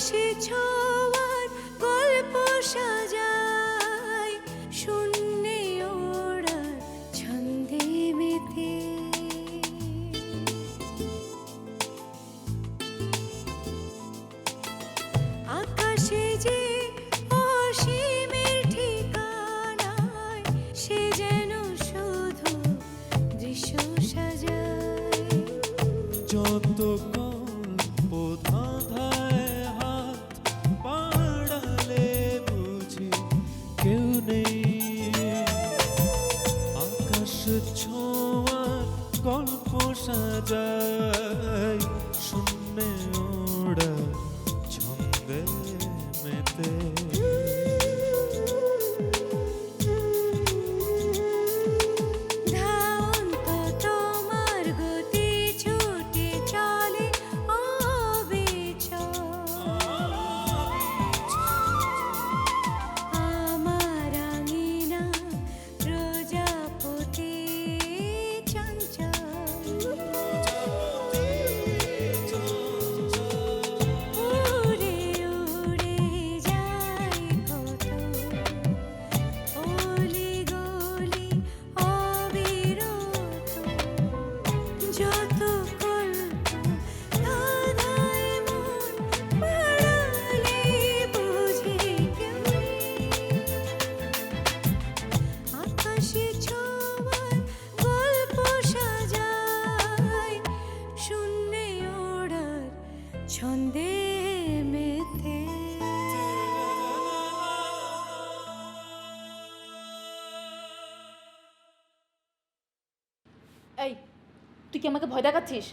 আকাশে ছোঁয়ার গল্প সাজায় শূন্যে ওড়ার ছন্দে মেতে আকাশে যে অসীমের ঠিকানায় সে যেন শুধু দৃশ্য সাজায় যত গল্প ধাঁধায় হাত বাড়ালে বুঝি কেউ নেই আকাশ ছোঁয়ার গল্প সাজায় শূন্যে ওড়া ছন্দে মেতে ধাওন্ত তোমার গতি ছুটে চলে অবিচল আমার আঙিনা প্রজাপতি চঞ্চল উড়ে উড়ে যায় কত অলি গলি অবিরত যত কল্প ধাঁধায় মন পাড়ালে বুঝি কেউ নেই। আকাশে ছোঁয়ার গল্প সাজায় শূন্যে ওড়ার ছন্দে মেতে এই তুই কি আমাকে ভয় দেখাচ্ছিস?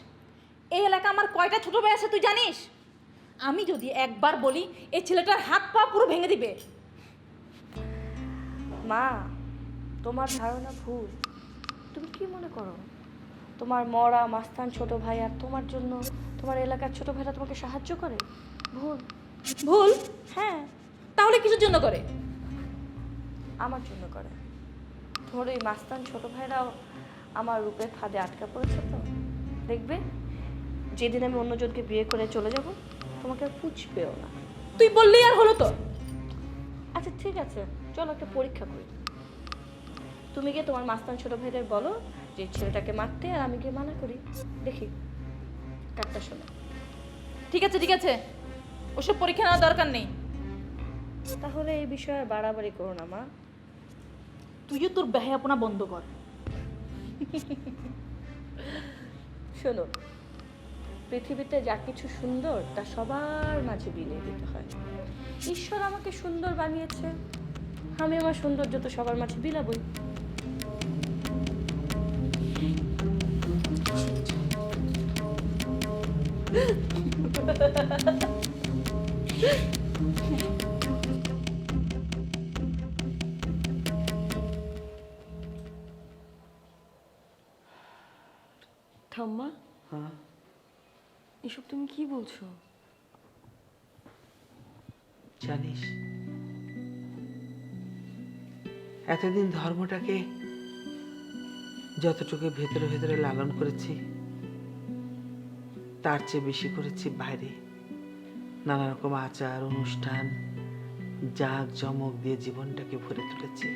এই এলাকা আমার কয়টা ছোট ভাই আছে তুই জানিস? আমি যদি একবার বলি এই ছেলেটার হাত পা পুরো ভেঙে দিবে। মা, তোমার ধারণা ভুল। তুমি কি মনে করো তোমার মরা মাস্তান ছোট ভাই আর তোমার জন্য তোমার এলাকার ছোট ভাইরা তোমাকে সাহায্য করে? ভুল। ভুল? হ্যাঁ, তাহলে কিসের জন্য করে? আমার জন্য করে। তোমার ওই মাস্তান ছোট ভাইরাও আমার রূপের ফাঁদে আটকা পড়েছে তো। দেখবে যেদিন আমি অন্যজনকে বিয়ে করে চলে যাব তোমাকে আর পুছবেও না। তুই বললেই আর হলো তো। আচ্ছা ঠিক আছে, চলো একটা পরীক্ষা করি। তুমি গিয়ে তোমার মাস্তান ছোট ভাইদের বলো যে ছেলেটাকে মারতে, আর আমি গিয়ে মানা করি। দেখি কারটা শোনো। ঠিক আছে ঠিক আছে, ওসব পরীক্ষা নেওয়ার দরকার নেই। তাহলে এই বিষয়ে আর বাড়াবাড়ি করো না মা। তুইও তোর বেহায়াপনা বন্ধ কর। শোনো, পৃথিবীতে যা কিছু সুন্দর তা সবার মাঝে বিলিয়ে দিতে হয়। ঈশ্বর আমাকে সুন্দর বানিয়েছে, আমি আমার সৌন্দর্য তো সবার মাঝে বিলাবই। ঠাম্মা, এসব তুমি কি বলছো? জানিস, এতদিন ধর্মটাকে যতটুকু ভেতরে ভেতরে লালন করেছি তার চেয়ে বেশি করেছি বাইরে। নানা রকম আচার অনুষ্ঠান জাঁক জমক দিয়ে জীবনটাকে ভরে তুলেছি।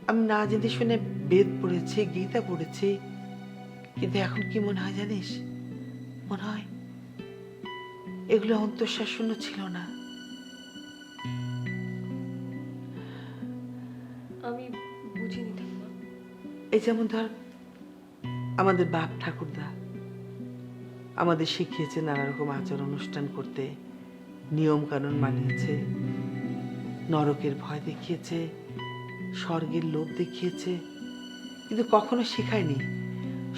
আমি না জেনে শুনে বেদ পড়েছি, গীতা পড়েছি, কিন্তু এখন কি মনে হয় জানিস? মনে হয় এগুলো অন্তঃশাসনও ছিল না। আমি বুঝিনি ঠাম্মা। এই যেমন ধর, আমাদের বাপ ঠাকুরদা আমাদের শিখিয়েছে নানা রকম আচার অনুষ্ঠান করতে, নিয়ম কানুন মানিয়েছে, নরকের ভয় দেখিয়েছে, স্বর্গের লোভ দেখিয়েছে, কিন্তু কখনো শেখায়নি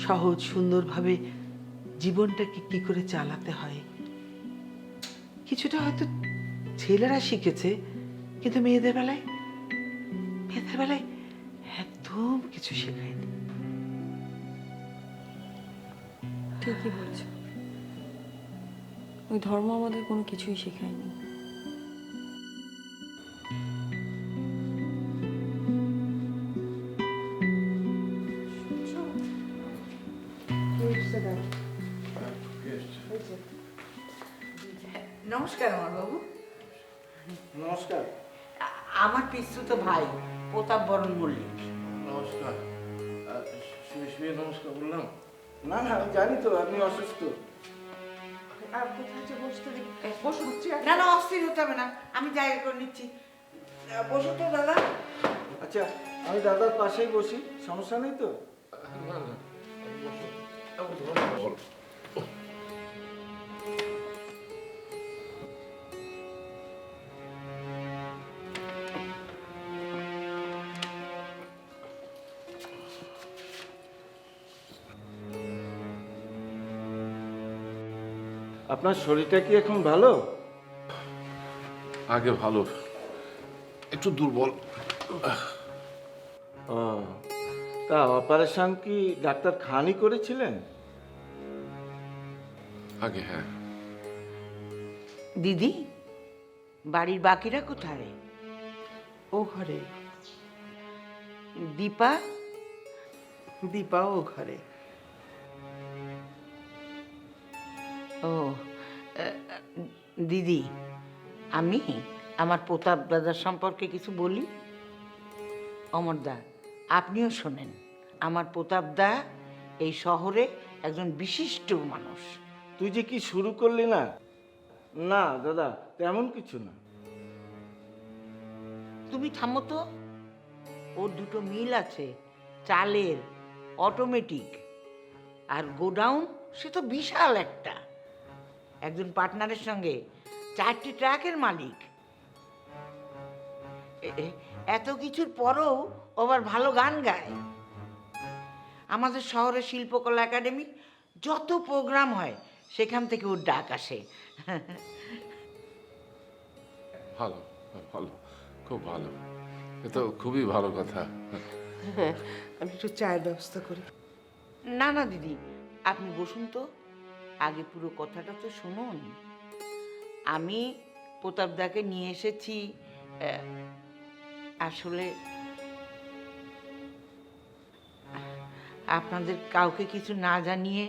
সহজ সুন্দরভাবে জীবনটাকে কি করে চালাতে হয়। কিছুটা হয়তো ছেলেরা শিখেছে, কিন্তু মেয়েদের বেলায় একদম কিছু শেখায়নি। ঠিকই বলছো, ওই ধর্ম আমাদের কোনো কিছুই শেখায়নি। নমস্কার আমার বাবু। নমস্কার। আমার পিস্তুত ভাই প্রতাপ বরণ মল্লিক। নমস্কার। শুয়ে শুয়ে নমস্কার বললাম? না না, আমি জানি তো আপনি অসুস্থ। আর কোথায় যে বসতে দিই? বসুন। না না, অস্থির হতে হবে না, আমি জায়গা করে নিচ্ছি। বসো তো দাদা। আচ্ছা, আমি দাদার পাশেই বসি, সমস্যা নেই তো? না না আপনার শরীরটা কি এখন ভালো? আগে ভালো, একটু দুর্বল। ও, তা অপারেশন কি ডাক্তার খানই করেছিলেন? আগে হ্যাঁ। দিদি, বাড়ির বাকিরা কোথায়? ও ঘরে, দীপা? দীপাও ও ঘরে। ও দিদি, আমি আমার প্রতাপ দাদার সম্পর্কে কিছু বলি। অমরদা, আপনিও শোনেন। আমার প্রতাপ দা এই শহরে একজন বিশিষ্ট মানুষ। তুই যে কি শুরু করলি না? না দাদা, তেমন কিছু না। তুমি থামো তো। ওর দুটো মিল আছে, চালের, অটোমেটিক, আর গোডাউন সে তো বিশাল একটা। একজন পার্টনারের সঙ্গে 4টি ট্রাকের মালিক। এত কিছুর পরও ও আবার ভালো গান গায়। আমাদের শহরে শিল্পকলা একাডেমি যত প্রোগ্রাম হয় সেখান থেকে ওর ডাক আসে। ভালো ভালো, খুব ভালো, এ তো খুবই ভালো কথা। হ্যাঁ, আমি একটু চায়ের ব্যবস্থা করি। না না দিদি, আপনি বসুন তো, আগে পুরো কথাটা তো শুনুন। আমি প্রতাপদাকে নিয়ে এসেছি আসলে আপনাদের কাউকে কিছু না জানিয়ে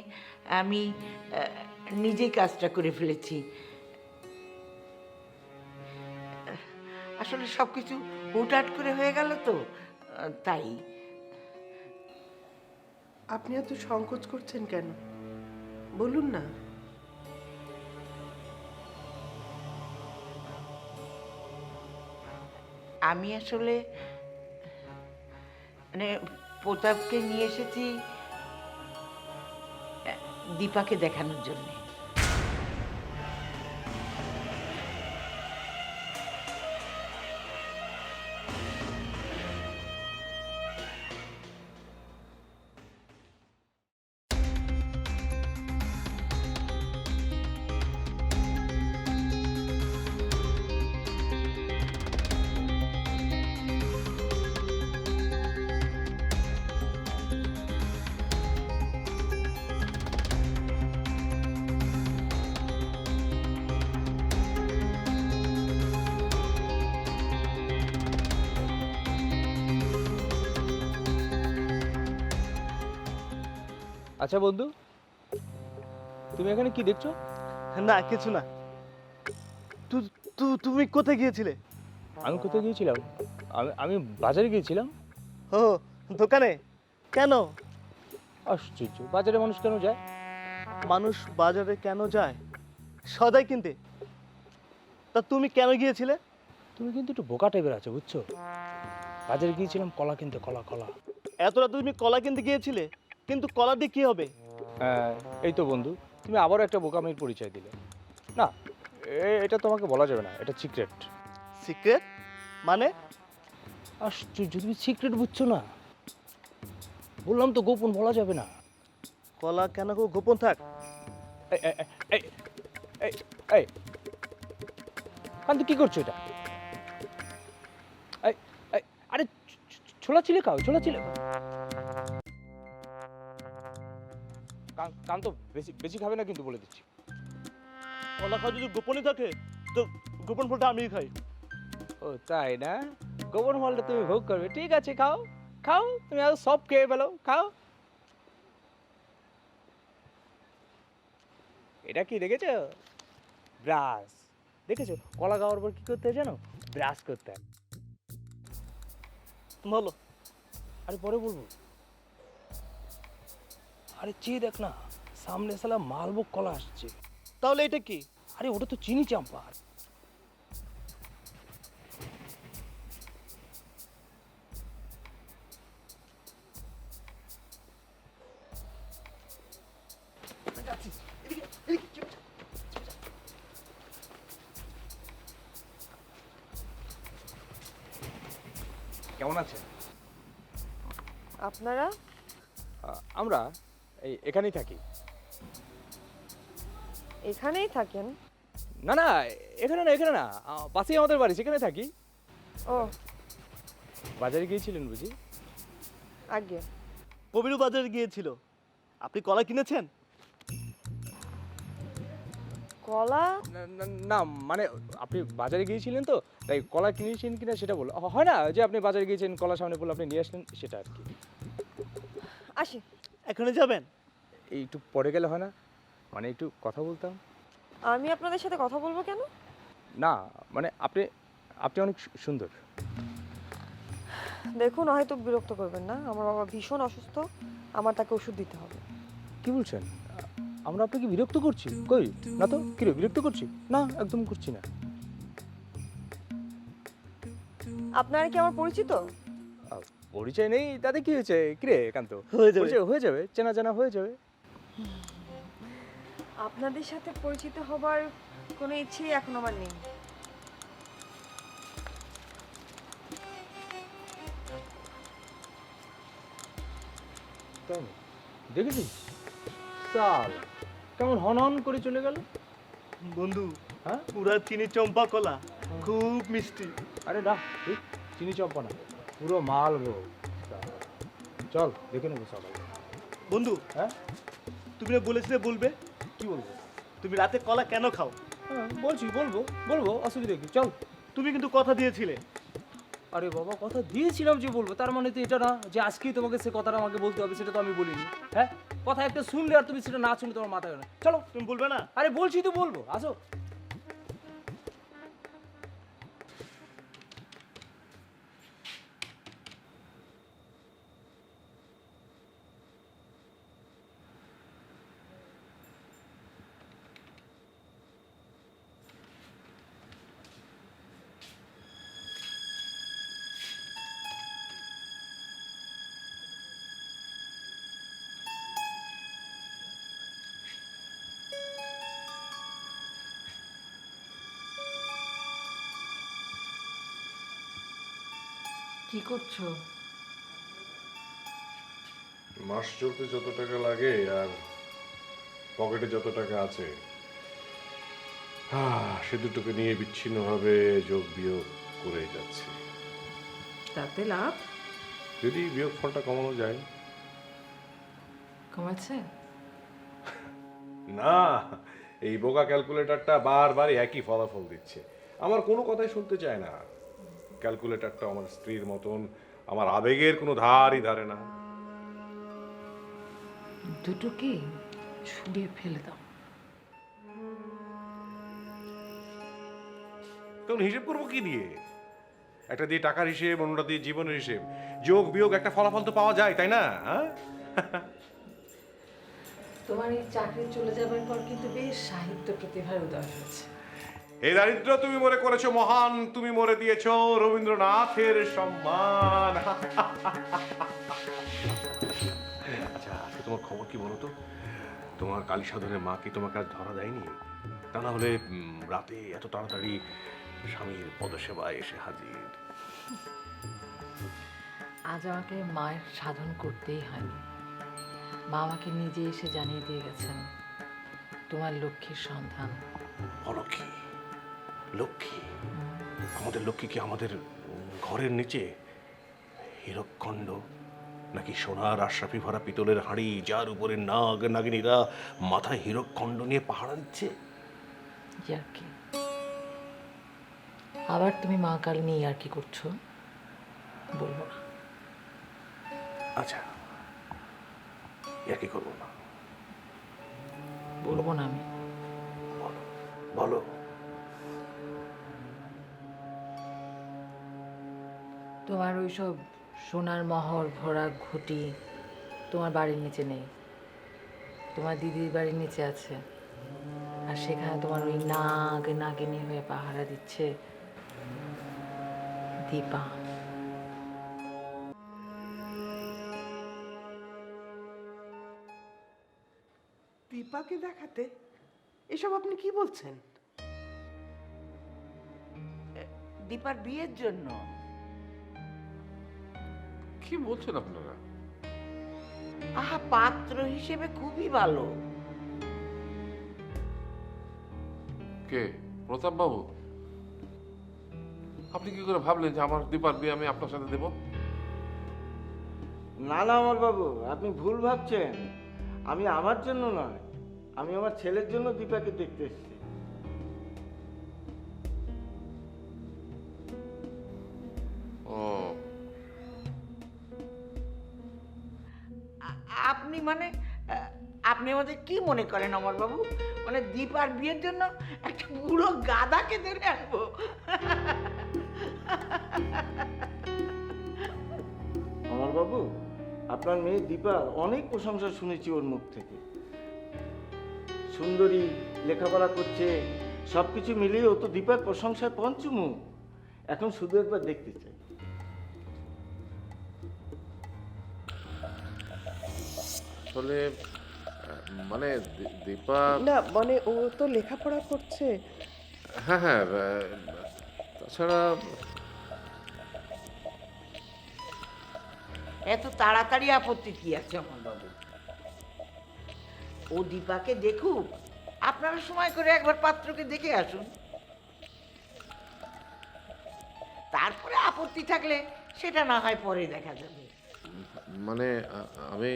আমি নিজেই কাজটা করে ফেলেছি। আসলে সব কিছু হুটহাট করে হয়ে গেল তো, তাই। আপনি এত সংকোচ করছেন কেন? বলুন না। আমি আসলে মানে প্রতাপকে নিয়ে এসেছি দীপাকে দেখানোর জন্যে। আচ্ছা বন্ধু, তুমি এখানে কি দেখছো? না কিছু না। তুমি কোথায় গিয়েছিলে? আমি কোথায় গিয়েছিলাম? আমি বাজারে গিয়েছিলাম। ও, দোকানে? কেন? আশ্চর্য, বাজারে মানুষ কেন যায়? মানুষ বাজারে কেন যায়? সদাই কিনতে। তা তুমি কেন গিয়েছিলে? তুমি কিন্তু একটু বোকা টাইপের আছো, বুঝছো? বাজারে গিয়েছিলাম কলা কিনতে, কলা কলা। এত রাতে তুমি কলা কিনতে গিয়েছিলে, কিন্তু কলা দিয়ে কি হবে? হ্যাঁ, এই তো বন্ধু, তুমি আবারও একটা বোকামির পরিচয় দিলে। না, এটা তোমাকে বলা যাবে না, এটা সিক্রেট। সিক্রেট মানে? আশ্চর্য, তুমি সিক্রেট বুঝছো না? বললাম তো গোপন বলা যাবে না। কলা কেন গোপন থাক? এই এই এই এই কান্তু, কি করছো এটা? এই এই আরে ছোলা ছিলে খাও, ছোলা ছিলে। কান্ত, বেশি বেশি খাবে না কিন্তু, বলে দিচ্ছি। কলা খাওয়া যদি গোপনই থাকে তো গোপন ফলটা আমিই খাই। ও তাই না? গোপন ফলটা তুমি ভোগ করবে, ঠিক আছে, খাও খাও, তুমি আর সব খেয়ে ফেলো, খাও। এটা কি দেখেছো? ব্রাশ, দেখেছো কলা খাওয়ার পর কি করতে হয় জানো? ব্রাশ করতে হয়। বলো। আরে পরে বলবো। আরে চেয়ে দেখ না, সামনে সালা মালভোগ কলা আসছে। তাহলে এটা কি? আরে ওটা তো চিনি চাম্পা। কেমন আছেন? আপনারা? আমরা এখানেই থাকি। এখানেই থাকেন? না না, এখানে না, এখানে না, পাশেই আমাদের বাড়ি, সেখানে থাকি। ও বাজারে গিয়েছিলেন বুঝি? আগে কবিরু বাজারে গিয়েছিল। আপনি কলা কিনেছেন? কলা? না মানে আপনি বাজারে গিয়েছিলেন তো, তাই কলা কিনেছেন কিনা সেটা বলো। হয় না যে আপনি বাজারে গিয়েছেন, কলা সামনে বলে আপনি নিয়ে আসলেন, সেটা আর কি। আসি। এখনই যাবেন? এই একটু পরে গেলে হয় না? মানে একটু কথা বলতাম। আমি আপনাদের সাথে কথা বলবো কেন? না মানে আপনি আপনি অনেক সুন্দর। দেখুন, হয়তো বিরক্ত করবেন না, আমার বাবা ভীষণ অসুস্থ, আমার তাকে ওষুধ দিতে হবে। কি বলছেন? আমরা আপনাকে বিরক্ত করছি? কই না তো। কিরে বিরক্ত করছি? না, একদম করছি না। আপনারা কি আমার পরিচিত? পরিচয় নেই তাতে কি হয়েছে? কিরে একান্ত, হয়ে যাবে। পরিচয় হয়ে যাবে, চেনা জানা হয়ে যাবে। আপনাদের সাথে পরিচিত হবার কোনো ইচ্ছেই এখন আমার নেই। তাই না? দেখেছিস সাল কেমন হন হন করে চলে গেল। বন্ধু, হ্যাঁ পুরা চিনি চম্পা কলা, খুব মিষ্টি। আরে না, ঠিক চিনি চম্পা না, পুরো মাল গো। চল দেখে নেবো সবাই। বন্ধু, হ্যাঁ তুমি না বলেছিলে বলবে? কি বলবো? তুমি রাতে কলা কেন খাও? হ্যাঁ বলছি, বলবো বলবো, অসুবিধা কি, চল। তুমি কিন্তু কথা দিয়েছিলে। আরে বাবা, কথা দিয়েছিলাম যে বলবো, তার মানে তো এটা না যে আজকেই তোমাকে সে কথাটা আমাকে বলতে হবে, সেটা তো আমি বলিনি। হ্যাঁ, কথা একটা শুনলে আর তুমি সেটা না শুনলে তোমার মাথায় না। চলো। তুমি বলবে না? আরে বলছি তো বলবো, আসো। কি করছো? মাস চলতে যত টাকা লাগে আর পকেটে যত টাকা আছে, সে দুটোকে নিয়ে বিচ্ছিন্নভাবে যোগ বিয়োগ করে যাচ্ছে। তাতে লাভ যদি বিয়োগ ফলটা কমানো যায়। কমেছে? না, এই বোকা ক্যালকুলেটরটা বারবার একই ফলাফল দিচ্ছে, আমার কোনো কথাই শুনতে চায় না। ক্যালকুলেটরটা আমার স্ত্রীর মতন, আমার আবেগের কোনো ধারই ধারে না। দুটোকে ছুঁড়ে ফেলে দাও। তখন হিসেব করবো কি দিয়ে? একটা দিয়ে টাকার হিসেব, অন্যটা দিয়ে জীবনের হিসেব। যোগ বিয়োগ একটা ফলাফল তো পাওয়া যায়, তাই না? হ্যাঁ, তোমার এই চাকরি চলে যাবার পর কিন্তু বেশ সাহিত্য প্রতিভার উদয় হয়েছে। এই দারিদ্র তুমি মনে করেছো মহান, তুমি মরে দিয়েছো রবীন্দ্রনাথের সম্মান। আচ্ছা, আজকে তোমার খবর কি বলো তো? তোমার কালী সাধনের মা কি তোমাকে আজ ধরা দেয়নি? তা না হলে রাতে এত তাড়াতাড়ি স্বামীর পদসেবায় এসে হাজির। আজ আমাকে মায়ের সাধন করতেই হয়নি। মা আমাকে নিজে এসে জানিয়ে দিয়ে গেছেন তোমার লক্ষ্মীর সন্ধান। অলক্ষ্মী? লক্ষ্মী? আমাদের লক্ষ্মী কি আমাদের ঘরের নিচে হীরকখণ্ড, নাকি সোনার আশরাফি ভরা পিতলের হাঁড়ি যার উপরে নাগ নাগিনীরা মাথায় হীরকখণ্ড নিয়ে পাহারা দিচ্ছে? ইয়ার্কি। আবার তুমি মা কালী নিয়ে ইয়ার্কি করছো? বলবো না। আচ্ছা, ইয়ার্কি করবো না। বলবো না আমি। বলো বলো। তোমার ওই সব সোনার মহল ভরা ঘুঁটি তোমার বাড়ির নিচে নেই, তোমার দিদির বাড়ির নিচে আছে। আর সেখানে তোমার ওই নাগিনী হয়ে পাহারা দিচ্ছে দীপা। দীপাকে দেখাতে? এসব আপনি কি বলছেন? দীপার বিয়ের জন্য। কি বলছেন আপনারা? আহা, পাত্র হিসেবে খুবই ভালো। কে? প্রতাপ বাবু? আপনি কি করে ভাবলেন যে আমার দীপার বিয়ে আমি আপনার সাথে দেব? না না আমার বাবু, আপনি ভুল ভাবছেন। আমি আমার জন্য নয়, আমি আমার ছেলের জন্য দীপাকে দেখতে এসেছি। ও, আপনি মানে আপনি আমাদের কি মনে করেন অমর বাবু? মানে দীপার বিয়ের জন্য একটা বুড়ো গাধাকে ধরে আনবো? আমার বাবু, আপনার মেয়ে দীপার অনেক প্রশংসা শুনেছি ওর মুখ থেকে। সুন্দরী, লেখাপড়া করছে, সবকিছু মিলিয়ে ও তো দীপার প্রশংসায় পঞ্চমুখ। এখন শুধু একবার দেখতে চাই। আসলে মানে দীপা, না মানে ও তো লেখাপড়া করছে। হ্যাঁ হ্যাঁ, তাছাড়া এত তাড়াতাড়ি আপত্তি কি আছে অমর বাবু? ও দীপাকে দেখুক, আপনারা সময় করে একবার পাত্রকে দেখে আসুন। তারপরে আপত্তি থাকলে সেটা না হয় পরে দেখা যাবে। মানে আমি,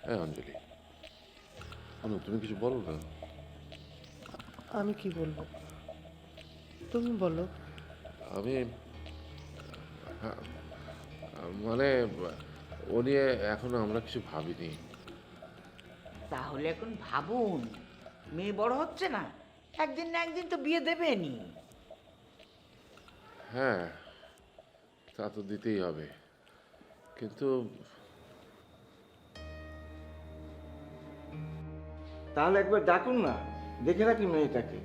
হ্যাঁ অঞ্জলি, অনু তুমি কিছু বলো না। আমি কি বলবো, তুমি বলো। আমি হ্যাঁ, মানে ও নিয়ে এখনো আমরা কিছু ভাবিনি। তাহলে এখন ভাবুন, মেয়ে বড় হচ্ছে না, একদিন না একদিন তো বিয়ে দেবেনি। হ্যাঁ, তা তো দিতেই হবে, কিন্তু তাহলে একবার ডাকুন না, দেখে রাখি মেয়েটাকে।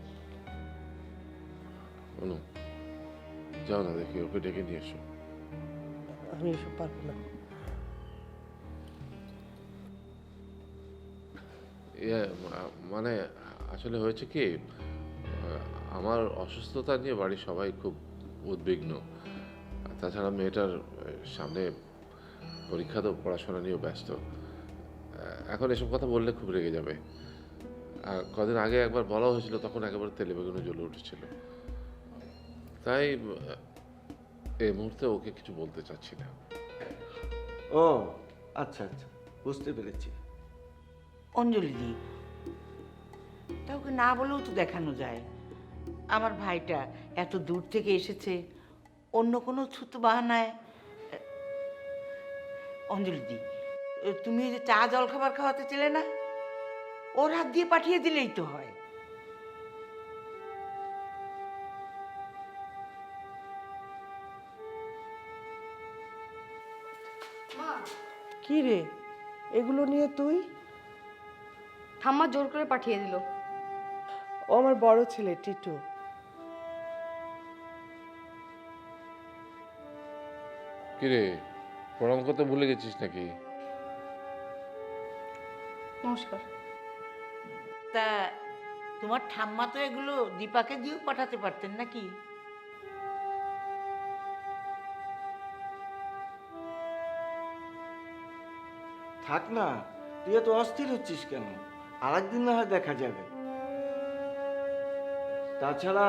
অনু যাও না, দেখি ওকে ডেকে নিয়ে এসো। আমি এসব পারবো না। মানে আসলে হয়েছে কি, আমার অসুস্থতা নিয়ে বাড়ির সবাই খুব উদ্বিগ্ন। তাছাড়া মেয়েটার সামনে পরীক্ষা, তো পড়াশোনা নিয়েও ব্যস্ত। এখন এসব কথা বললে খুব রেগে যাবে। আর কদিন আগে একবার বলা হয়েছিল, তখন একেবারে তেলে বেগুনে জ্বলে উঠেছিল। তাই এই মুহূর্তে ওকে কিছু বলতে চাচ্ছি না। ও আচ্ছা আচ্ছা, বুঝতে পেরেছি। অঞ্জলি দি, তা ওকে না বলেও তো দেখানো যায় আমার ভাইটা এত দূর থেকে এসেছে, অন্য কোনো ছুতো বাহানায়। অঞ্জলি দি, তুমি এই যে চা জল খাবার খাওয়াতে চেলে না, ওর হাত দিয়ে পাঠিয়ে দিলেই তো হয়। কি রে, এগুলো নিয়ে তুই? ঠাম্মা জোর করে পাঠিয়ে দিল। ও আমার বড় ছেলে টিটু। কিরে, প্রণাম করতে ভুলে গেছিস নাকি? নমস্কার। তা তোমার ঠাম্মা তো এগুলো দীপাকে দিয়েও পাঠাতে পারতেন নাকি? থাক না, তুই এত অস্থির হচ্ছিস কেন? আরেকদিন না হয় দেখা যাবে। তাছাড়া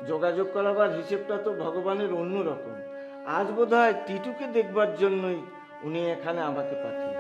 যোগাযোগ করাবার হিসেবটা তো ভগবানের অন্য রকম। আজ বোধহয় টিটুকে দেখবার জন্যই উনি এখানে আমাকে পাঠিয়েছেন।